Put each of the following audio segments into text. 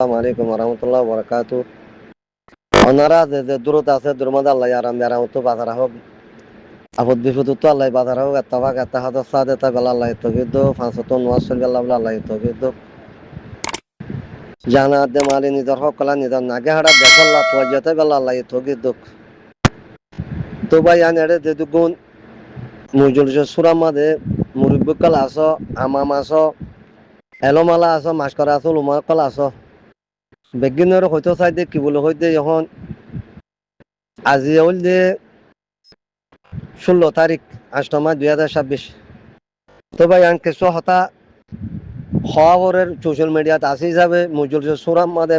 আসসালামু আলাইকুম রহমতুল্লাহ বরকাতু। ওনারা যে দূরত আছে দূরমাদ আল্লাহ আরাম বেড়ামতো বাজার হোক আপদ বিপদ তো আল্লাহ বাজার হোক এত্তাবাক এত্তা হাজার সাদ এত্তা বেলা আল্লাহ তগিদ ফাঁসত নোয়াজ গেল্লা বলে আল্লাহ তগিদ জানা দে মালি নিজের হক কলা নিজের নাগে হাড়া বেসাল্লা তোয়াজতে বেলা আল্লাহ তগিদ তো ভাই আন এড়ে যে দুগুণ মুজুল সুরা মাদে মুরব্বিকাল আসো আমাম আসো এলোমালা আসো মাস্কর আসো লুমাকল আসো বেগিনের হয়তো চাইতে কি বলে হইতে এখন আজি হল যে 16 তারিখ 8 মাস 2026। তো ভাই আন কিছু হতা খবরের সোশ্যাল মিডিয়াতে আসি যাবে মজুল সুরাম মাদে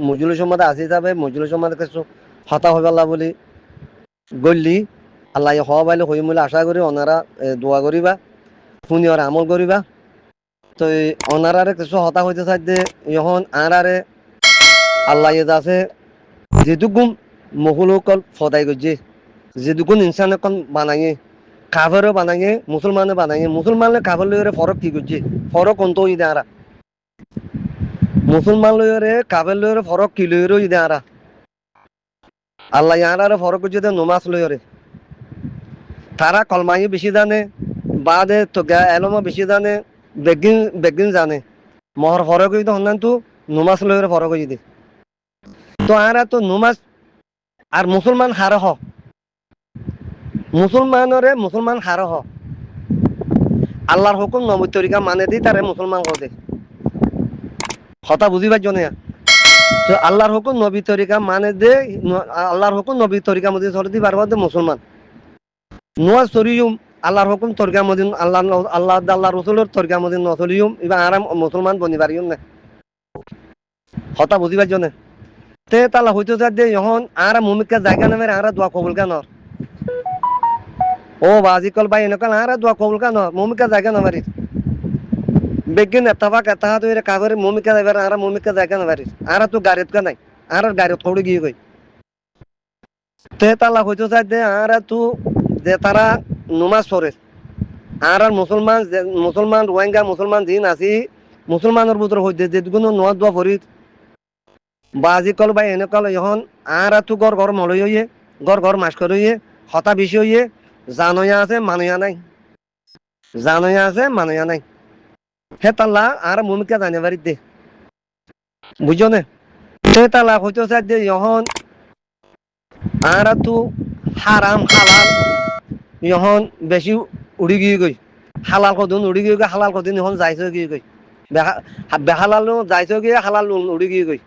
মজুল মাদে আসি যাবে মজুল মাদে কিছু হতা হইবাল্লা বলি গল্লি আল্লাহ হওয়া বাইলে হইম বলে আশা করি ওনারা দোয়া করিবা শুনি আর আমল করিবা। তো ওনারারে কিছু হতা হইতে চাইতে এখন আরে আল্লাহ আছে যেটুকুন মহুলকল ফদাই গজি যেটুকুন ইনসান এখন বানাইয়ে কাভারও বানাইয়ে মুসলমানও বানাইয়ে মুসলমান কাভার লইরে ফরক কি করছে ফরক অন্ত ইদে আরা মুসলমান লইরে কাভার লইরে ফরক কি লইরে ইদে আরা আল্লাহ ইয়ারারে ফরক করছে নমাজ লইরে তারা কলমাই বেশি জানে বাদে তো এলমও বেশি জানে বেগিন বেগিন জানে মহর ফরক হইতে হন্দান তো নমাজ লইরে ফরক হই দে তো আরা তো নমাজ আর মুসলমান হার হ মুসলমান হার হ আল্লাহর হুকুম নবী তরিকা মানে দি তারে মুসলমান করে কথা বুঝিবার জন্য তো আল্লাহর হুকুম নবী তরিকা মানে দে আল্লাহর হুকুম নবী তরিকা মধ্যে ধরে দি পারবা দে মুসলমান নোয়াজ তরিয়ুম আল্লাহর হুকুম তরিকা মদিন আল্লাহ রসুলের তরিকা মদিন নচলিয়ুম এবার আরাম মুসলমান বনি পারিয়ুম না কথা বুঝিবার জন্য তে তালা হইতে যা দে এখন আর মুমিকা জায়গা নামে আর দোয়া কবুল কেন ও বাজি কল ভাই এনেকাল আর দোয়া কবুল কেন মুমিকা জায়গা নামারি বেগিন এতাবাক এতা তো এর কাগরে মুমিকা যাইবার আর মুমিকা জায়গা নামারি আর তো গাড়িত কা নাই আর গাড়িত থৌড়ি গিয়ে গই তে তালা হইতে যা দে আর তু যে তারা নমাজ পড়ে আর মুসলমান রোহিঙ্গা মুসলমান দিন আছি মুসলমানের ভিতরে হইতে যে কোনো নোয়া দোয়া পড়ি বাজি কল ভাই এনে কল এখন আর তু ঘর মলই হইয়ে ঘর মাস করে হইয়ে হতা বেশি হইয়ে জানয়া আছে মানুয়া নাই জানয়া আছে মানুয়া নাই হে তাল্লা আর মুমিকা জানে বাড়ি দে বুঝছো নে সে তালা হইতে চাই দে এখন আর তু হারাম হালাল এখন বেশি উড়ি গিয়ে গই হালাল কদিন উড়ি গিয়ে গই হালাল কদিন এখন যাইছে গিয়ে গই বেহালাল যাইছে গিয়ে হালাল উড়ি গিয়ে গই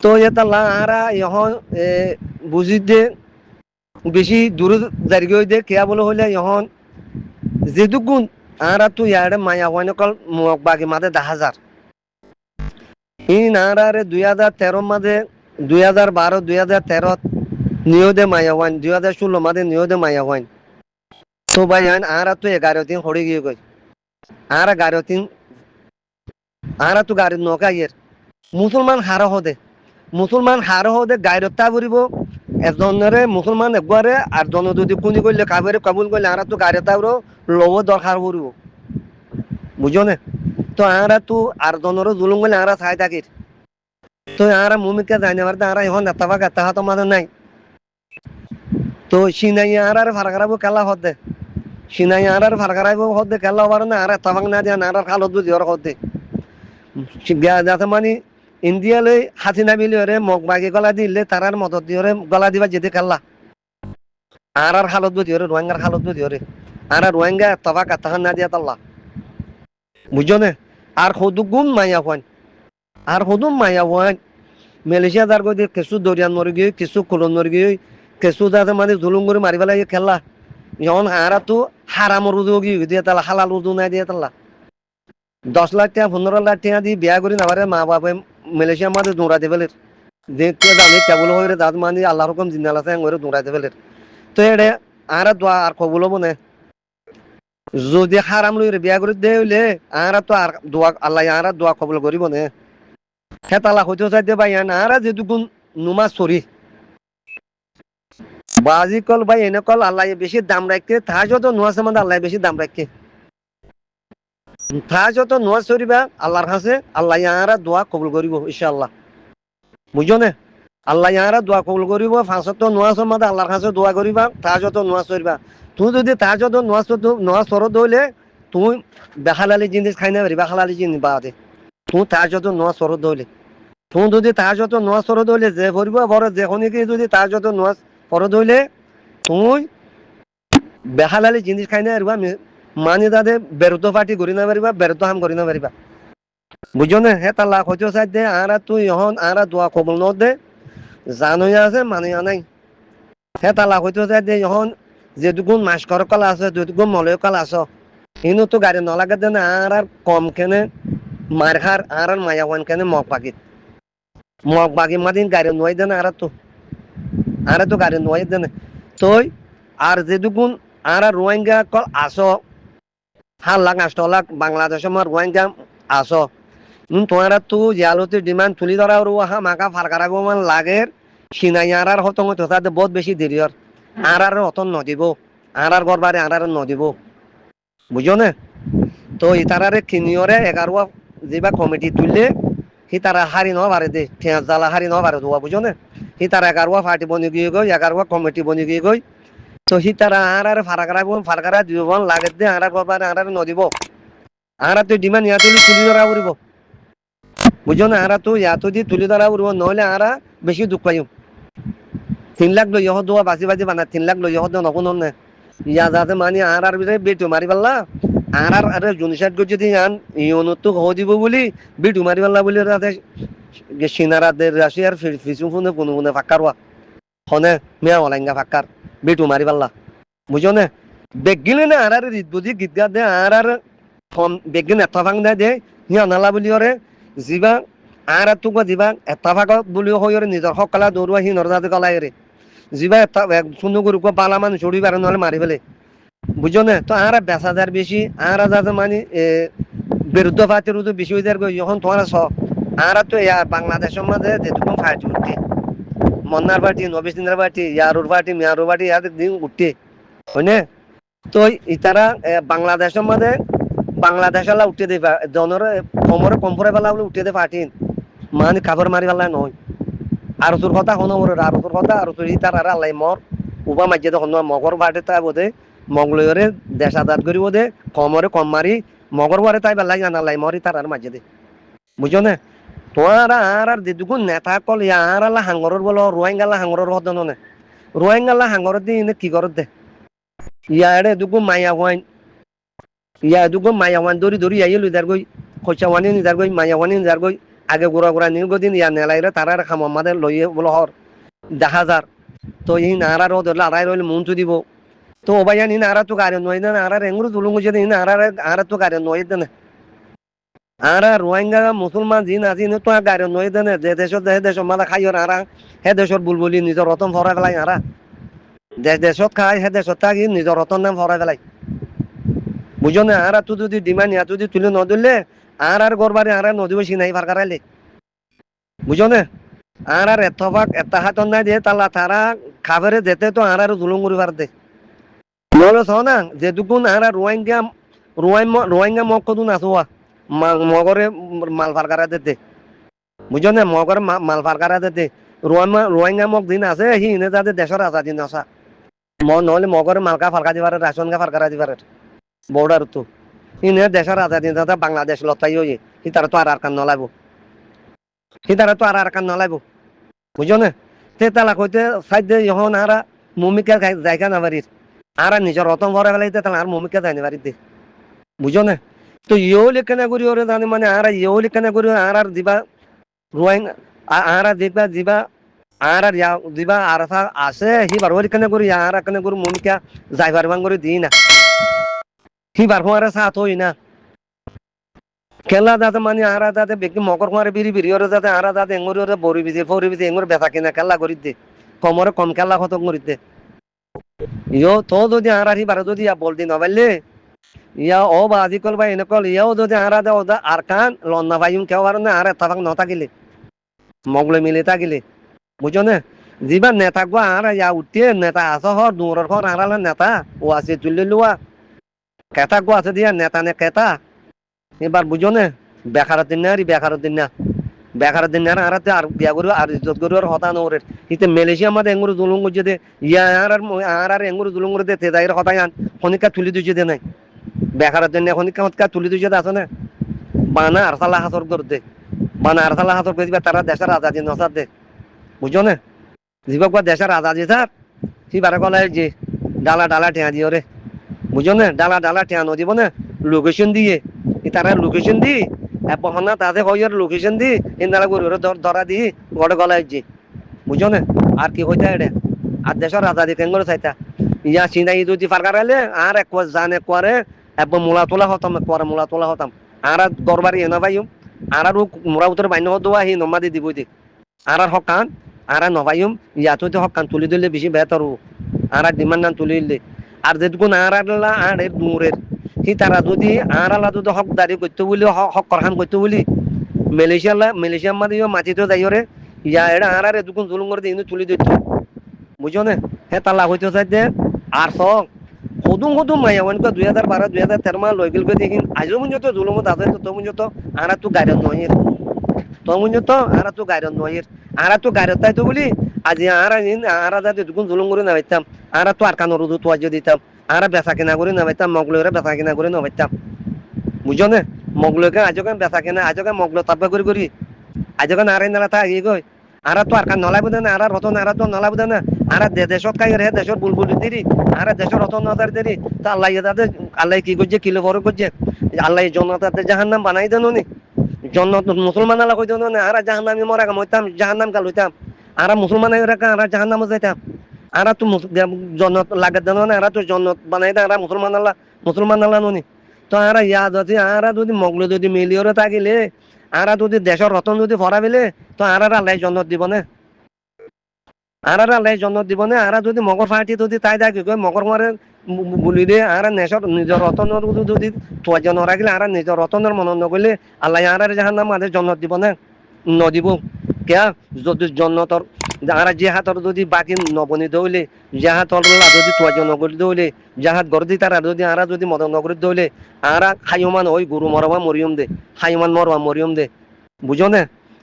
তো এটা লা আরা এখন বুঝি দে বেশি দূরে জারিয়ে দে কেয়া বলে হইলে এখন যেটুকুন আরা তু ইয়ারে মায়া হয় কল বাকি মাদে 10,000 ইন আরে 2013 মাদে 2012 2013 নিয়দে মায়া ওয়ান 2016 মাদে নিয়দে মায়া ওয়ান তো ভাই আর তো 11 দিন হড়ে গিয়ে গই আর 11 দিন আর তো গাড়ি নৌকা ইয়ের মুসলমান হার হদে গায়রতা বরিব এজনরে মুসলমান একবারে আর জন যদি কোনি করলে কাবেরে কবুল করলে আর তো গায়রতা লব দরকার পড়িব বুঝো না তো আর তো আর জনর জুলুম করলে আর ছাই থাকির তো আর মুমিকে জানি পারতে আর এখন এতাবা গাতা হাত মানে নাই তো সিনাই আর ফারাকারাবো খেলা হদে সিনাই আর ফারাকারাবো হদে খেলা হবার না আর এতাবাক না দিয়া আর খালত বুঝি ওর হদে যাতে মানে ইন্ডিয়ালৈ হাসিনা বিলিয়রে মগ বাগি গলা দিলে তারার মদত দিয়রে গলা দিবা যেতে খেললা আর হালত বুঝি ওরে রোহিঙ্গার হালত বুঝি ওরে আর রোহিঙ্গা এতাবাক এতাহান না দিয়া তাল্লা বুঝছো না আর সদুগুণ মায়া হন মালয়েশিয়া যার গই কিছু দরিয়ান মরে গিয়ে কিছু খুলন মরে গিয়ে কিছু যাতে মানে জুলুম করে মারি পেলাই খেলা যখন আর তো হারাম রুজু গিয়ে দিয়ে তালা হালাল রুজু নাই দিয়ে তাল্লা 10 লাখ টাকা 15 লাখ টাকা দিয়ে বিয়া করি নাবারে মা বাপে মালয়েশিয়ার মাঝে দৌড়া দেবেলের দেখতে জানি কেবল হয়ে দাঁত মানে আল্লাহ রকম জিন্দাল আছে ওরে দৌড়া দেবেলের তো এড়ে আর দোয়া আর কবুল হবো না যদি হারাম লইরে বিয়া করে দে হইলে আর তো আর দোয়া আল্লাহ আর দোয়া কবুল করিব না হেতালা হইতে চাইতে ভাই আর যেটুকুন নুমাজ সরি বাজি কল ভাই এনে কল আল্লাহ বেশি দাম রাখতে তা যত নুয়াছে মানে আল্লাহ বেশি দাম রাখতে তা যত নোয়াজ করিবা আল্লাহর কাছে আল্লাহ ইয়ারা দোয়া কবুল করিব ইনশাআল্লাহ বুঝছো না আল্লাহ ইয়ারা দোয়া কবুল করিব ফাঁসত নোয়াজের মধ্যে আল্লাহর কাছে দোয়া করিবা তা যত নোয়াজ করিবা তুই যদি তা যত নোয়াজ সরদ হইলে তুই বেহালালি জিনিস খাই না পারি বেহালালি জিনিস বাদে তুই তা যত নোয়াজ সরদ হইলে তুই যদি তা যত নোয়াজ সরদ হইলে যে ভরিব বড় যে খনিকে যদি তা যত নোয়াজ ফরদ হইলে তুই বেহালালি জিনিস খাই না পারিবা মানে তাদের বেরুতো পার্টি করি না পারিবা বেরুতো হাম করি না পারিবা বুঝছো না হে তাল্লা হইতে চাই দে আর তুই এখন আর দোয়া কবল ন দে জানুই আছে মানিয়া নাই হে তাল্লা হইতে চাই দে এখন যেটুকুন মাস কর কাল আছে যেটুকুন মলয় কাল আস ইনু তো গাড়ি নলাগে দেন আর কম কেনে মার খার আর মায়া ওয়ান কেনে মগ বাকি মাদিন গাড়ি নয় দেন আর তো গাড়ি নয় দেন তুই আর যেটুকুন আর রোহিঙ্গা কল আস 7 লাখ 8 লাখ বাংলাদেশ আমার রোহিঙ্গা আস তোমার তো জালতে ডিমান্ড তুলি ধরা হা মাকা ফারকারা গোমান লাগের সিনাই আর হতং হতো তাতে বহুত বেশি দেরি আর হতন নদিব আর গরবারে আর নদিব বুঝো না তো ইতারারে কিনিয়রে 11 যেবা কমিটি তুললে সি তারা হারি ন পারে দে ঠেঁস জ্বালা হারি ন পারে দোয়া বুঝো না সি তারা 11 পার্টি বনি গিয়ে গই 11 কমিটি বনি গিয়ে গই তো সি তারা আর ফারকারা জীবন লাগে দে আর গরবারে আর নদিব আর তুই ডিমান্ড ইয়া তুলি ধরা উড়িব বুঝো না আর তুই এত দিয়ে তুলি ধরা উড়ব নহলে আর বেশি দুঃখ পাইম 3 লাখ লই ইহ দোয়া বাজি বানা 3 লাখ লই ইহ দোয়া নকুন না ইয়া যাতে মানি আর বিরে বেটু মারি পাল্লা আর আরে জুনিসাইড গো যদি আন ইয়নত হো দিব বলি বেটু মারি পাল্লা বলি রাতে সিনারা দে রাশিয়ার ফিসু ফুনে পুনে ফাক্কারওয়া হনে মিয়া ওলাঙ্গা ফাক্কার বেটু মারি পাল্লা বুঝো না বেগিলে না আর রিত বুঝি গীত গা দে আর ফোন বেগিন এত ভাঙ দে হিয়া নালা বলি ওরে যিবা আর তোক যিবা এটা ভাগত বুলি হৈ নিজৰ সকালা দৌৰুৱা সি নৰজাতে কলাই রে যিবা এটা সুন্দর করে পালা মানুষ ছড়ি পারে নহলে মারি ফেলে বুঝো না তো আর 20,000 বেশি আর যাতে মানে বিরুদ্ধ পার্টির বেশি হয়ে যাবে যখন তোমার আর তো বাংলাদেশের মধ্যে যেটুকু ফাইট উঠতে মন্নার পার্টি নবিস দিনের পার্টি ইয়ারুর পার্টি মিয়ারুর পার্টি ইয়াদের দিন উঠতে হয় না তো ইতারা বাংলাদেশের মধ্যে বাংলাদেশালা উঠে দেবা জনের কমরে কম্পরে বেলা বলে উঠে দে পাঠিন মানে কাপড় মারি বেলা নয় আর তোর কথা হনো মরে আর তোর কথা আর তোর ইতার আর আল্লাহ মর উবা মাঝে তখন মগর বাটে তাই বোধে মগলরে দেশ আজাদ করিব দে কমরে কম মারি মগর বারে তাই বেলা জানা লাই মরি তার আর মাঝে দে বুঝো না তোমার আর যেটুকু নেতা কল ইয়ার আল্লাহ হাঙ্গরের বলো রোহিঙ্গালা হাঙ্গরের হদ নে রোহিঙ্গালা হাঙ্গরের দিয়ে কি করত দে ইয়ারে দুগু মায়া ওয়াইন ইয়া দুগো মায়াওয়ান দরি আইয়ে লুদার গই খোঁচাওয়ানি নিদার গই মায়াওয়ানি নিদার গই আগে গোড়া নিউ দিন ইয়া নেলাইরে তারার খামামাদের লইয়ে বলো হর 10,000 তো এই নারার ওদের লড়াই রইলে মন দিব তো ওবাইয়া নি নারা তো গারে নয় না আর এঙ্গুরু তুলুঙ্গু যদি আর তো গারে নয় দেন আর রোহিঙ্গা মুসলমান জিন আজি তো গারে নয় দেন যে দেশ মালা খাই আর হে দেশর বুলবুলি নিজের রতন ভরা ফেলাই আর দেশত খাই হে দেশত থাকি নিজের রতন নাম ভরা ফেলাই বুঝো না আর তুই যদি ডিমান্ড ইয়া যদি তুলে নদিলে আর গরবারে আর নদী বেশি নাই ফারকারাইলে বুঝো না আর এতভাগ এটা হাতন নাই দিয়ে তালা তারা খাবারে যেতে তো আর জুলুম করি পার দে নহলে চাও না যেটুকুন আর রোহিঙ্গা মগ কদুন আসোয়া মগরে মাল ফারকারা দে বুঝো না মগরে মাল ফারকারা দে রোহিঙ্গা মগ দিন আছে সি ইনে যাতে দেশের আজাদি নসা নহলে মগরে মালকা ফারকা দিবারে রাশন কা ফারকারা দিবারে বর্ডার তো ইনে দেশের আজাদি দাদা বাংলাদেশ লতাই হয়ে সিতারা তো আর কান নলাইব সিতারা তো আর কান নলাইব বুঝো না তে তালা কইতে সাইডে যখন আর মমিকা জায়গা না বাড়ির আর নিজের রতন ভরে ফেলাইতে তাহলে আর মমিকা যায়নি বাড়িতে বুঝো না তো ইয়েও লিখানা করি ওরে জানি মানে আর ইয়েও লিখানা করি আর দিবা রোহিং আর দিবা আর দিবা আর আছে সি বারো লিখানা করি আর কানে করি মমিকা যাই পারবাং করে দিই না সি বারো আর সাথ হই না খেলা যাতে মানে আর যাতে বেশি মকর কুমারে বিড়ি ওরে যাতে আর যাতে এঙ্গুরি ওরে বড়ি বিজে এঙ্গুর বেচা কিনা খেলা করি দে কমরে কম খেলা খতম করি দে ইয়ো তো যদি আর সি বারো যদি বল দি নবাইলে ইয়া ও বা আজি কল বা এনেকল ইয়াও যদি আর আর কান লন্না ভাইম কেউ আর না আর এতভাগ নথাকিলে মগলে মিলে থাকিলে বুঝো না যিবা নেতা গো আর ইয়া উঠে নেতা আস হর দূরের ঘর আর নেতা ও আছে তুলে লোয়া কেতা গো আছে দিয়া নেতা নে কেতা এবার বুঝো না বেকারের দিন না আর বেকারের দিন না বেকারের দিন না আর আর বিয়া করবো আর ইজ্জত করবো আর হতা নরে ইতে মালয়েশিয়া আমাদের এঙ্গুরু জুলুম করছে দে ইয়া আর এঙ্গুরু জুলুম করে দে তেদাইর হতাই আন খনিকা তুলি দিছে দে নাই বেকারের দিন খনিকা হতকা তুলি দিছে দে আছে না বানা আর সালা হাসর করে দে বানা আর সালা হাসর করে দিবা তারা দেশের আজাদি নসার দে বুঝো না জীবক দেশের আজাদি স্যার সি বারে কলাই যে ডালা ডালা ঠেয়া দিও রে বুঝো না ডালা ডালা ঠেয়া নদিব না লোকেশন দিয়ে তারা লোকেশন দি বহনা তাতে হইয়ার লোকেশন দি ইন্দালা গরু ধরা দি গড়ে গলায় যে বুঝো না আর কি হইতা এটা আর দেশের আজাদি কেঙ্গর চাইতা ইয়া চিনাই যদি ফারকার আলে আর এক জানে করে এবং মূলা তোলা হতাম পরে মূলা তোলা হতাম আর দরবারি এনা ভাইম আর মোরা উত্তর বাইন দোয়া হি নমাদি দিব দি আর হকান আর নভাইম ইয়াতো হকান তুলি দিলে বেশি বেহতর আর ডিমান্ড নান তুলি দিলে আর যেটুকু আর আর দূরের সি তারা যদি আর আলা যদি হকদারি করতে বলি হক করহান করতে বলি মালয়েশিয়া মাদি মাটিতে যাই রে ইয়া এটা আর এটুকু জুলুম করে দিয়ে তুলি দিত বুঝো না হে তালা হইতে চাইতে আর সব সদুম মাইয়া ওয়ানকা 2012 2013 মা লই গেল দেখি আজও মুঞ্জ তো জুলুমত আছে তো মুঞ্জ তো আর তো গায়রত নয় তো মুঞ্জ তো আর তো গায়রত নয় আর তো গায়রত তাই তো বলি আজি আর যাতে দুগুণ জুলুম করে না পাইতাম আর তো আর কানোর তো আজ দিতাম আর বেচা কিনা করে না পাইতাম মগলরে বেচা কিনা করে না পাইতাম বুঝো না মগলকে আজকে বেচা কিনা আজকে মগল তাব্বা করি আজকে নারাই নালা তা আগে গই আর তো আর কান নলাই বুঝে না আর রতন আর তো নলা বুঝে না আর দেশত কাই রে দেশের বুলবুল দিরি আর দেশের রতন নদার দিরি তা আল্লাহ তাদের আল্লাহ কি করছে কিলো বড় করছে আল্লাহ জন্নতাতে জাহান্নাম বানাই দেন নি জন্নত মুসলমান আল্লাহ কই দেন আর জাহান্নামে মরা গাম হইতাম জাহান্নাম কাল হইতাম আর মুসলমান আর জাহান্নাম যাইতাম আর তো জন্নত লাগে দেন না আর তো জন্নত বানাই দেন আর মুসলমান আল্লাহ ননি তো আর ইয়াদ আছে আর যদি মগলো যদি মিলিয়রে থাকিলে আর যদি দেশের রতন যদি ভরা পেলে তো আর আল্লাহ জন্নত দিব না আর আল্লাহ জন্নত দিব না আর যদি মগর ফাটি যদি তাই দেখি মগর মারে বলি দে আর নিজের রতনের যদি তোয়াজ নরাগিলে আর নিজের রতনের মন নগলে আল্লাহ আর জাহান্নাম আমাদের জন্নত দিব না নদিব কেয়া যদি জন্নতর আর যে হাতর যদি বাকি নবনী দৌলে যে হাতর যদি তোয়াজ নগরী দৌলে যে হাত গর্দি তারা যদি আর যদি মদন নগরী দৌলে আর খাইমান ওই গুরু মরবা মরিয়ম দে খাইমান মরবা মরিয়ম দে বুঝো না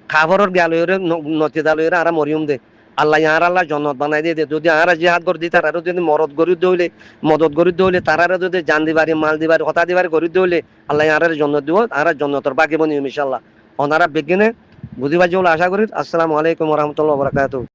খাবারের গালয়ের নতিদালয়ের আর মরিয়ম দে আল্লাহ আর আল্লাহ জন্নত বানাই দিয়ে যদি আর জিহাদ করে দিই তারা যদি মরদ গরি দৌলে মদত গরি দৌলে তারা যদি জান দিবারি মাল দিবারি হতা দিবারি গরি দৌলে আল্লাহ আর জন্নত দিব আর জন্নতর বাকি বনি ইনশাআল্লাহ ওনারা বিজ্ঞানে বুঝিবাজি আশা করি আসসালামু আলাইকুম ওয়া রাহমাতুল্লাহি ওয়া বারাকাতুহু